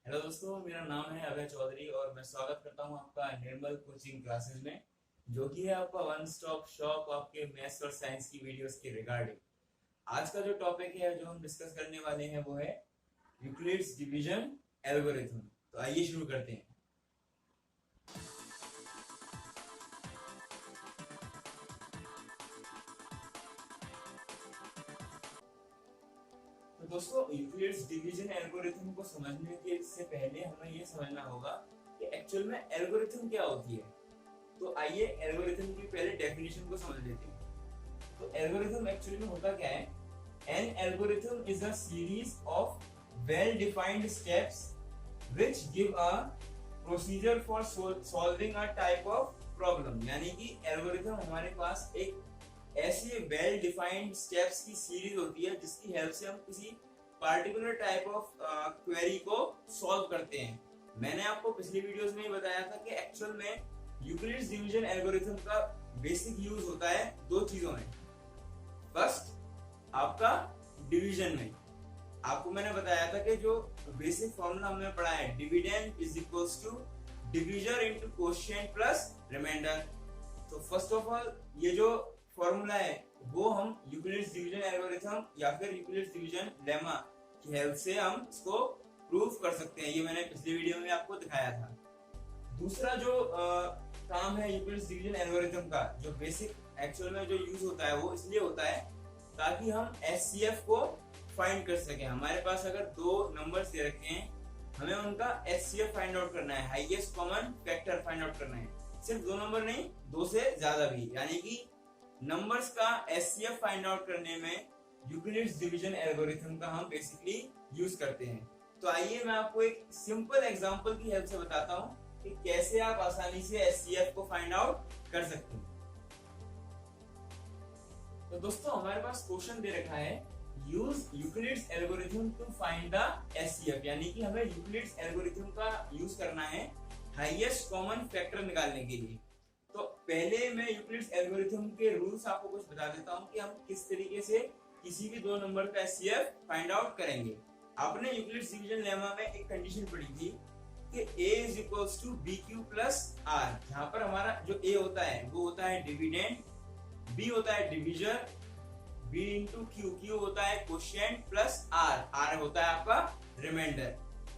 Hello दोस्तों, मेरा नाम है अभय चौधरी और मैं स्वागत करता हूं आपका निर्मल कोचिंग क्लासेस में, जो कि है आपका वन स्टॉप शॉप आपके मैथ्स और साइंस की वीडियोस के रिगार्डिंग। आज का जो टॉपिक है जो हम डिस्कस करने वाले हैं वो है यूक्लिड्स डिवीजन एल्गोरिथम। तो आइए शुरू करते हैं। तो दोस्तों, यूक्लिड्स डिवीजन एल्गोरिथम को समझने के से पहले हमें ये समझना होगा कि एक्चुअल में एल्गोरिथम क्या होती है। तो आइए एल्गोरिथम की पहले डेफिनेशन को समझ लेते हैं। तो एल्गोरिथम एक्चुअली में होता क्या है? An algorithm is a series of well defined steps which give a procedure for solving a type of problem. यानी कि एल्गोरिथम हमारे पास एक ऐसी वेल डिफाइंड स्टेप्स की सीरीज होती है जिसकी हेल्प से हम किसी पार्टिकुलर टाइप ऑफ क्वेरी को सॉल्व करते हैं। मैंने आपको पिछली वीडियोस में ही बताया था कि एक्चुअल में यूक्लिड्स डिवीजन एल्गोरिथम का बेसिक यूज होता है दो चीजों में। फर्स्ट, आपका डिवीजन में। आपको मैंने बताया था कि जो बेसिक फॉर्मूला हमने पढ़ा है, dividend is equals to divisor into quotient plus remainder. तो फर्स्ट ऑफ ऑल ये जो फॉर्मूला है वो हम यूक्लिड्स डिवीजन एल्गोरिथम या फिर यूक्लिड्स डिवीजन लेमा की हेल्प से हम इसको प्रूव कर सकते हैं। ये मैंने पिछली वीडियो में आपको दिखाया था। दूसरा जो काम है यूक्लिड्स डिवीजन एल्गोरिथम का, जो बेसिक एक्चुअल में जो यूज होता है वो इसलिए होता है ताकि हम एचसीएफ को फाइंड कर सकें। हमारे पास अगर दो नंबर्स दे रखे हैं, हमें उनका एचसीएफ फाइंड आउट करना है, highest common factor find out करना है। सिर्फ दो नंबर नहीं, दो से ज्यादा भी। यानी कि नंबर्स का एचसीएफ फाइंड आउट करने में यूक्लिड्स डिवीजन एल्गोरिथम का हम बेसिकली यूज करते हैं। तो आइए मैं आपको एक सिंपल एग्जांपल की हेल्प से बताता हूं कि कैसे आप आसानी से एचसीएफ को फाइंड आउट कर सकते हैं। तो दोस्तों, हमारे पास क्वेश्चन दे रखा है, use Euclid's algorithm to find the HCF. यानी कि हमें यूक्लिड्स एल्गोरिथम का यूज करना है हाईएस्ट कॉमन फैक्टर निकालने के लिए। तो पहले मैं यूक्लिड्स एल्गोरिथम के रूल्स आपको कुछ बता देता हूं कि हम किस तरीके से किसी भी दो नंबर का एचसीएफ फाइंड आउट करेंगे। आपने यूक्लिड्स डिवीजन लेमा में एक कंडीशन पढ़ी थी कि a is equals to bq plus r, जहां पर हमारा जो a होता है वो होता है डिविडेंड, b होता है डिवीजर, b इंटू q होता है क्वोशिएंट प्लस r होता है आपका रिमाइंडर।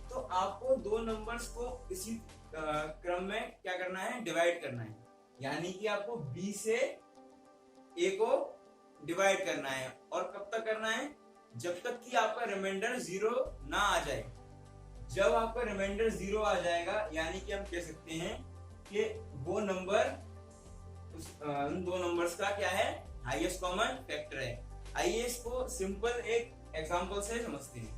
तो आपको दो नंबर्स को इसी क्रम में क्या करना है, डिवाइड करना है। यानी कि आपको b से a को डिवाइड करना है। और कब तक करना है? जब तक कि आपका रिमाइंडर 0 ना आ जाए। जब आपका रिमाइंडर 0 आ जाएगा, यानी कि हम कह सकते हैं कि वो नंबर उन दो नंबर्स का क्या है, हाईएस्ट कॉमन फैक्टर है। आइए इसको सिंपल एक एग्जांपल से समझते हैं।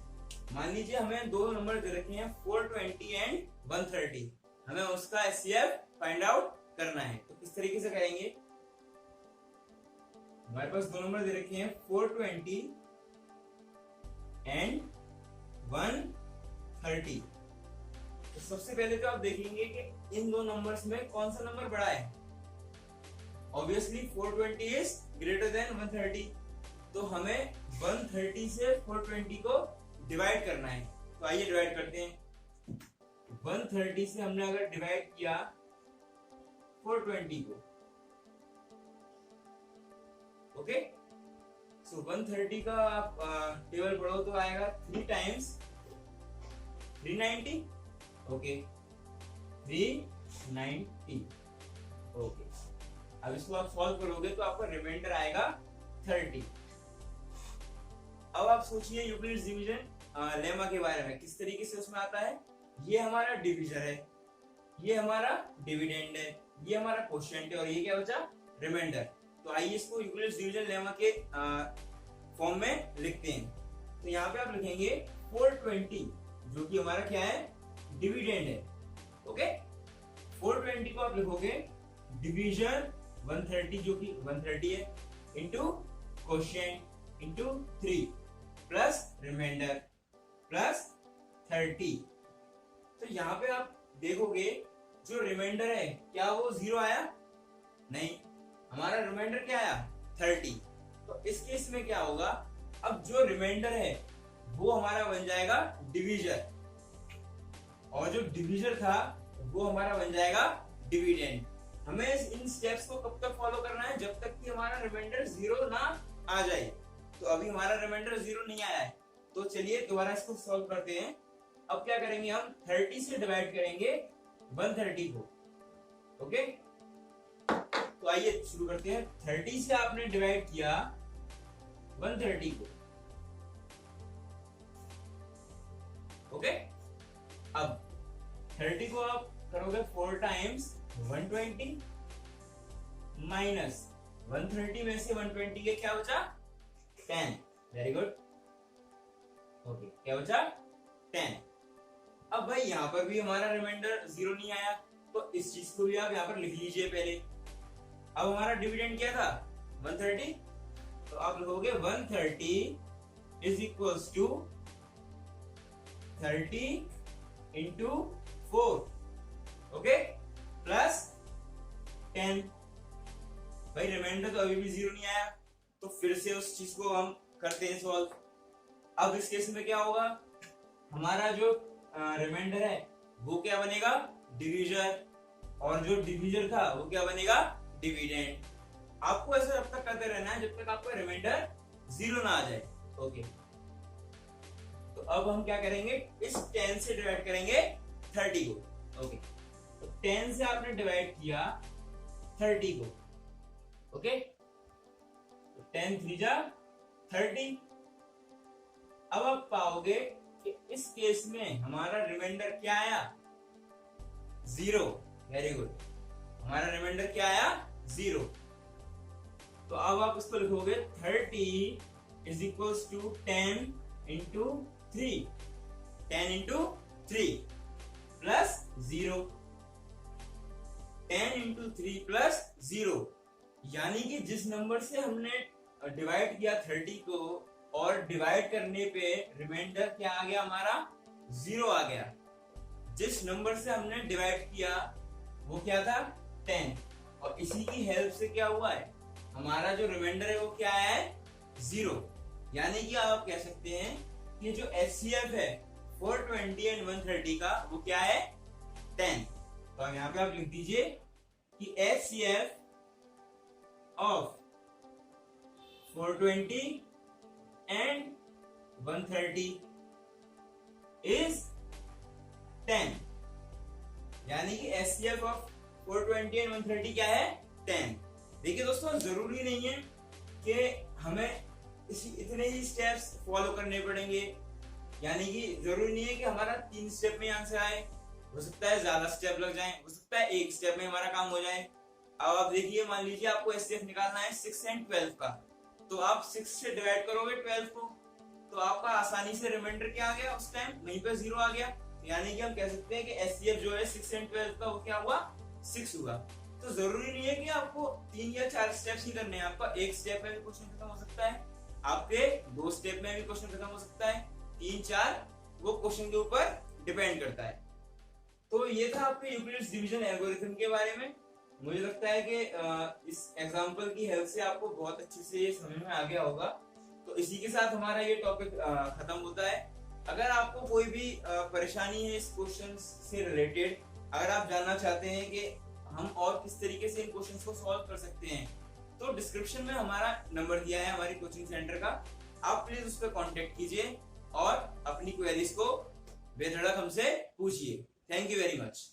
मान लीजिए हमें दो नंबर दे रखे हैं 420 एंड 130। हमें उसका एचसीएफ फाइंड आउट करना है। तो किस तरीके से करेंगे? हमारे पास दो नंबर दे रखे हैं 420 एंड 130। तो सबसे पहले तो आप देखेंगे कि इन दो नंबर्स में कौन सा नंबर बड़ा है। Obviously 420 is greater than 130। तो हमें 130 से 420 को डिवाइड करना है। तो आइए डिवाइड करते हैं। 130 से हमने अगर डिवाइड किया 420 को, ओके, सो 130 का आप टेबल पढ़ो तो आएगा 3 टाइम्स 390, ओके, 390, ओके। अब इसको आप सॉल्व करोगे तो आपका रिमाइंडर आएगा 30। अब आप सोचिए यूक्लिड्स डिवीजन लेमा के बारे में, किस तरीके से उसमें आता है। ये हमारा डिवीजर है, ये हमारा डिविडेंड है, ये हमारा क्वोशिएंट है और ये क्या बचा, रिमाइंडर। तो आइए इसको यूक्लिड्स डिवीजन लेमा के फॉर्म में लिखते हैं। तो यहाँ पे आप लिखेंगे 420, जो कि हमारा क्या है, डिविडेंड है, ओके। 420 को आप लिखोगे डिवीजन 130, जो कि 130 है, into quotient into 3 plus remainder plus 30। तो यहाँ पे आप देखोगे जो रिमाइंडर है क्या वो 0 आया? नहीं, हमारा रिमाइंडर क्या आया, 30। तो इस केस में क्या होगा, अब जो रिमाइंडर है वो हमारा बन जाएगा डिवीजर। और जो डिविजर था वो हमारा बन जाएगा डिविडेंड। हमें इन स्टेप्स को कब तक फॉलो करना है, जब तक कि हमारा रिमाइंडर 0 ना आ जाए। तो अभी हमारा रिमाइंडर 0 नहीं आया है, तो चलिए दोबारा इसको सॉल्व करते हैं। अब क्या करेंगे, हम 30 से डिवाइड करेंगे 130 को। ओके, तो आइए शुरू करते हैं। 30 से आपने डिवाइड किया 130 को। ओके, अब 30 को आप करोगे 4 टाइम्स 120 माइनस 130 में से 120 के क्या बचा 10। Very good. ओके, क्या बचा 10। अब भाई यहाँ पर भी हमारा रिमाइंडर 0 नहीं आया, तो इस चीज को भी आप यहाँ पर लिख लीजिए पहले। अब हमारा डिविडेंड क्या था 130, तो आप लिखोगे 130 is equals to 30 into 4, okay, plus 10। भाई रिमाइंडर तो अभी भी 0 नहीं आया, तो फिर से उस चीज को हम करते हैं सॉल्व। अब इस केस में क्या होगा, हमारा जो रिमाइंडर है वो क्या बनेगा डिविजर, और जो डिविजर था वो क्या बनेगा डिविडेंड। आपको ऐसा जब तक करते रहना है जब तक आपका रिमाइंडर 0 ना आ जाए। ओके, तो अब हम क्या करेंगे, इस 10 से डिवाइड करेंगे 30 को। ओके, तो 10 से आपने डिवाइड किया 30 को। ओके, तो 10 3 जा 30। अब आप पाओगे कि इस केस में हमारा रिमाइंडर क्या आया 0। वेरी गुड, हमारा रिमाइंडर क्या आया 0। तो अब आप इसको लिखोगे 30 is equals to 10 into 3, 10 into 3 plus 0, 10 into 3 plus 0। यानी कि जिस नंबर से हमने डिवाइड किया 30 को, और डिवाइड करने पे रिमाइंडर क्या आ गया हमारा 0 आ गया। जिस नंबर से हमने डिवाइड किया वो क्या था 10, और इसी की हेल्प से क्या हुआ है, हमारा जो रिमाइंडर है वो क्या है 0। यानी कि आप कह सकते हैं कि जो HCF है 420 एंड 130 का वो क्या है 10। तो अब यहाँ पे आप लिख दीजिए कि HCF ऑफ 420 एंड 130 इज 10। यानी कि HCF ऑफ 420 एंड 130 क्या है 10। देखिए दोस्तों, जरूरी नहीं है कि हमें इतने ही स्टेप्स फॉलो करने पड़ेंगे। यानी कि जरूरी नहीं है कि हमारा 3 स्टेप में आंसर आए, हो सकता है ज्यादा स्टेप लग जाए, हो सकता है 1 स्टेप में हमारा काम हो जाए। अब आप देखिए, मान लीजिए आपको HCF निकालना है 6 एंड 12 का, तो आप 6 से डिवाइड करोगे 12 को, तो आपका आसानी से रिमाइंडर क्या आ गया, उस टाइम वहीं पे 0 आ गया। यानी कि हम कह सकते हैं कि HCF जो है 6 एंड 12 का वो क्या हुआ 6 हुआ। तो जरूरी नहीं है कि आपको 3 या 4 स्टेप्स ही करने हैं, आपका 1 स्टेप में भी क्वेश्चन खत्म हो सकता है, आपके 2 स्टेप में भी क्वेश्चन खत्म हो सकता है, 3-4 वो क्वेश्चन के ऊपर डिपेंड करता है। तो ये था आपके यूक्लिड्स डिवीजन एल्गोरिथम के बारे में। मुझे लगता है कि इस एग्जांपल की हेल्प से आपको बहुत अच्छे से ये समझ में आ गया होगा। तो इसी के साथ हमारा ये टॉपिक खत्म होता है। अगर आपको कोई भी परेशानी है इस क्वेश्चन से रिलेटेड, अगर आप जानना चाहते हैं कि हम और किस तरीके से इन क्वेश्चंस को सॉल्व कर सकते हैं, तो डिस्क्रिप्शन में हमारा नंबर दिया है हमारी कोचिंग सेंटर का, आप प्लीज उस पर कांटेक्ट कीजिए और अपनी क्वेरीज को बेधड़क हमसे पूछिए। Thank you very much.